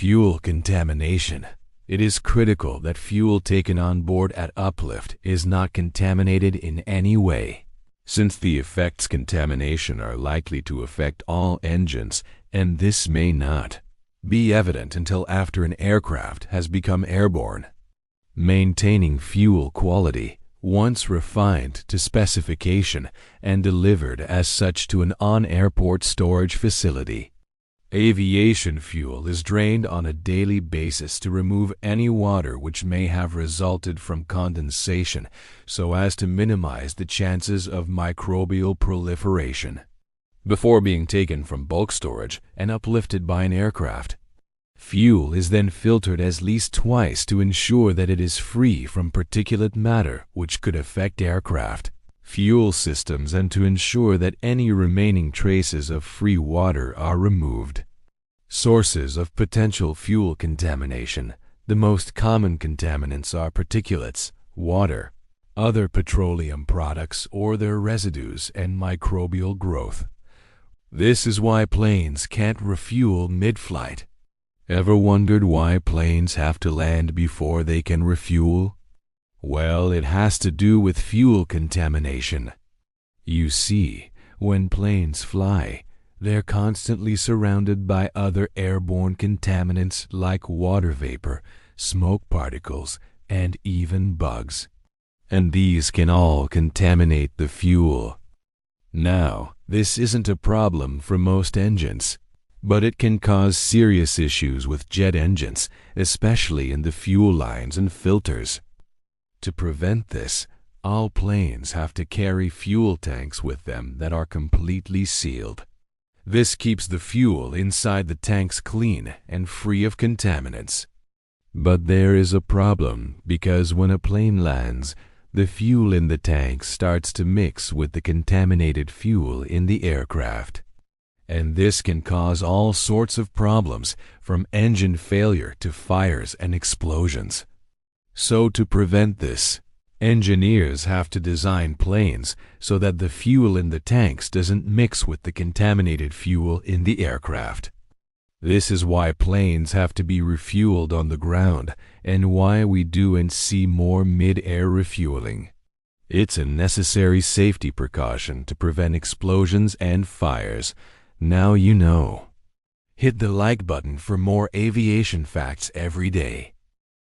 Fuel contamination. It is critical that fuel taken on board at uplift is not contaminated in any way, since the effects contamination are likely to affect all engines, and this may not be evident until after an aircraft has become airborne. Maintaining fuel quality, once refined to specification and delivered as such to an on-airport storage facility. Aviation fuel is drained on a daily basis to remove any water which may have resulted from condensation so as to minimize the chances of microbial proliferation. Before being taken from bulk storage and uplifted by an aircraft, fuel is then filtered at least twice to ensure that it is free from particulate matter which could affect aircraft fuel systems and to ensure that any remaining traces of free water are removed. Sources of potential fuel contamination. The most common contaminants are particulates, water, other petroleum products or their residues, and microbial growth. This is why planes can't refuel mid-flight. Ever wondered why planes have to land before they can refuel? Well, it has to do with fuel contamination. You see, when planes fly, they're constantly surrounded by other airborne contaminants like water vapor, smoke particles, and even bugs. And these can all contaminate the fuel. Now, this isn't a problem for most engines, but it can cause serious issues with jet engines, especially in the fuel lines and filters. To prevent this, all planes have to carry fuel tanks with them that are completely sealed. This keeps the fuel inside the tanks clean and free of contaminants. But there is a problem because when a plane lands, the fuel in the tanks starts to mix with the contaminated fuel in the aircraft. And this can cause all sorts of problems, from engine failure to fires and explosions. So to prevent this, engineers have to design planes so that the fuel in the tanks doesn't mix with the contaminated fuel in the aircraft. This is why planes have to be refueled on the ground and why we do and see more mid-air refueling. It's a necessary safety precaution to prevent explosions and fires. Now you know. Hit the like button for more aviation facts every day.